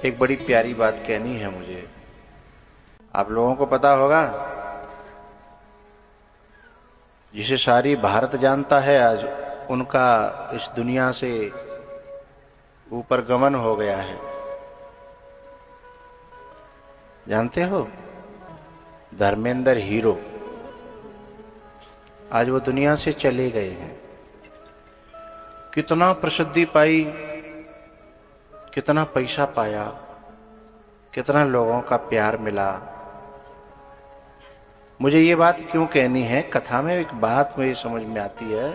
एक बड़ी प्यारी बात कहनी है मुझे। आप लोगों को पता होगा, जिसे सारी भारत जानता है, आज उनका इस दुनिया से ऊपर गमन हो गया है। जानते हो, धर्मेंद्र हीरो आज वो दुनिया से चले गए हैं। कितना प्रसिद्धि पाई, कितना पैसा पाया, कितना लोगों का प्यार मिला। मुझे ये बात क्यों कहनी है, कथा में एक बात मुझे समझ में आती है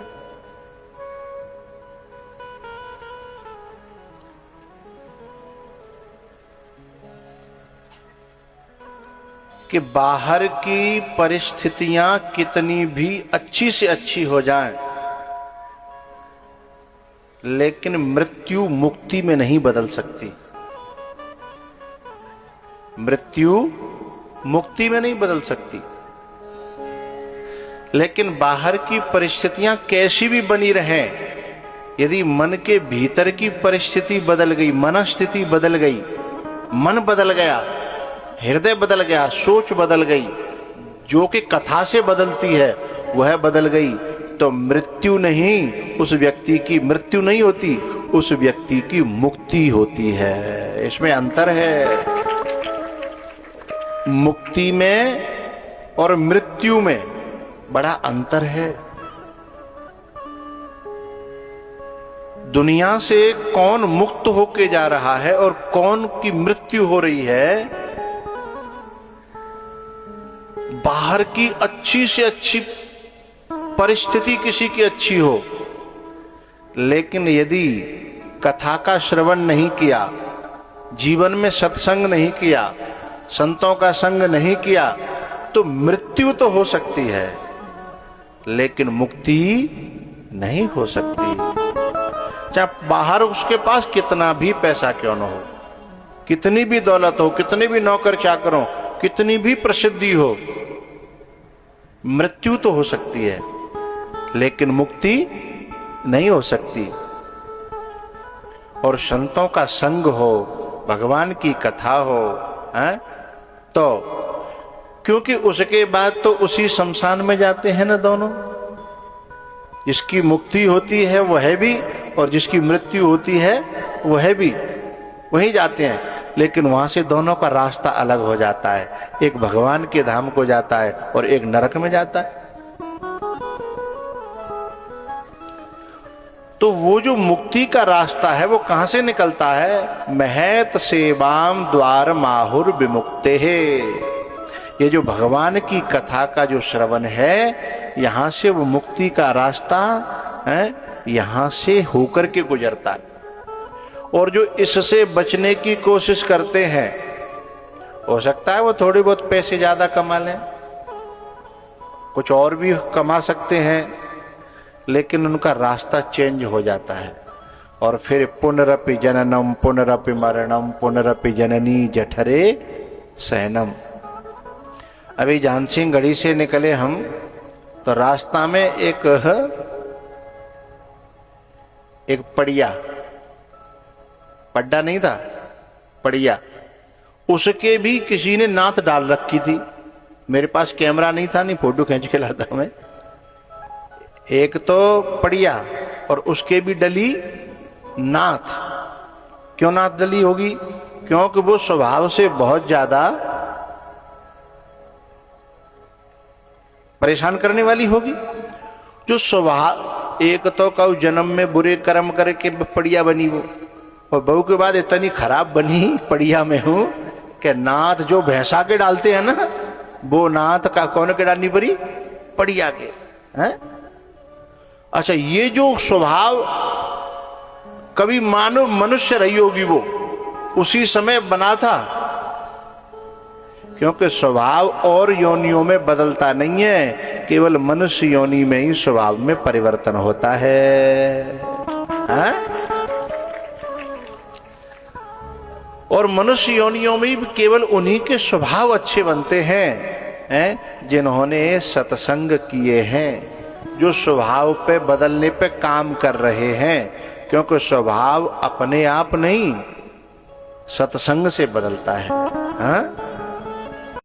कि बाहर की परिस्थितियां कितनी भी अच्छी से अच्छी हो जाएं, लेकिन मृत्यु मुक्ति में नहीं बदल सकती। मृत्यु मुक्ति में नहीं बदल सकती, लेकिन बाहर की परिस्थितियां कैसी भी बनी रहें, यदि मन के भीतर की परिस्थिति बदल गई, मनस्थिति बदल गई, मन बदल गया, हृदय बदल गया, सोच बदल गई, जो कि कथा से बदलती है वह बदल गई, तो मृत्यु नहीं, उस व्यक्ति की मृत्यु नहीं होती, उस व्यक्ति की मुक्ति होती है। इसमें अंतर है। मुक्ति में और मृत्यु में बड़ा अंतर है। दुनिया से कौन मुक्त होके जा रहा है और कौन की मृत्यु हो रही है, बाहर की अच्छी से अच्छी परिस्थिति किसी की अच्छी हो, लेकिन यदि कथा का श्रवण नहीं किया, जीवन में सत्संग नहीं किया, संतों का संग नहीं किया, तो मृत्यु तो हो सकती है, लेकिन मुक्ति नहीं हो सकती। चाहे बाहर उसके पास कितना भी पैसा क्यों न हो, कितनी भी दौलत हो, कितने भी नौकर चाकर हो, कितनी भी प्रसिद्धि हो, मृत्यु तो हो सकती है, लेकिन मुक्ति नहीं हो सकती। और संतों का संग हो, भगवान की कथा हो, तो क्योंकि उसके बाद तो उसी शमशान में जाते हैं ना दोनों। जिसकी मुक्ति होती है वह भी, और जिसकी मृत्यु होती है वह भी वहीं जाते हैं, लेकिन वहां से दोनों का रास्ता अलग हो जाता है। एक भगवान के धाम को जाता है और एक नरक में जाता है। तो वो जो मुक्ति का रास्ता है वो कहां से निकलता है? महत सेवाम द्वार माहुर विमुक्ते है। ये जो भगवान की कथा का जो श्रवण है, यहां से वो मुक्ति का रास्ता है, यहां से होकर के गुजरता है। और जो इससे बचने की कोशिश करते हैं, हो सकता है वो थोड़ी बहुत पैसे ज्यादा कमा लें, कुछ और भी कमा सकते हैं, लेकिन उनका रास्ता चेंज हो जाता है। और फिर पुनरपि जननम पुनरपि मरणम पुनरपि जननी जठरे सहनम। अभी झांसी गढ़ी से निकले हम, तो रास्ता में एक पड़िया, पड्डा नहीं था, पड़िया, उसके भी किसी ने नात डाल रखी थी। मेरे पास कैमरा नहीं था, नहीं फोटो खींच के लाता मैं। एक तो पड़िया और उसके भी डली नाथ। क्यों नाथ डली होगी? क्योंकि वो स्वभाव से बहुत ज्यादा परेशान करने वाली होगी। जो स्वभाव, एक तो कहो जन्म में बुरे कर्म करके पड़िया बनी वो, और बहू के बाद इतनी खराब बनी पड़िया में हूं कि नाथ जो भैंसा के डालते हैं ना, वो नाथ का कौन के डालनी पड़ी? पड़िया के हैं। अच्छा, ये जो स्वभाव कभी मानव मनुष्य रही होगी, वो उसी समय बना था, क्योंकि स्वभाव और योनियों में बदलता नहीं है, केवल मनुष्य योनि में ही स्वभाव में परिवर्तन होता है। और मनुष्य योनियों में भी केवल उन्हीं के स्वभाव अच्छे बनते हैं जिन्होंने सत्संग किए हैं, जो स्वभाव पे बदलने पे काम कर रहे हैं। क्योंकि स्वभाव अपने आप नहीं, सत्संग से बदलता है। हाँ?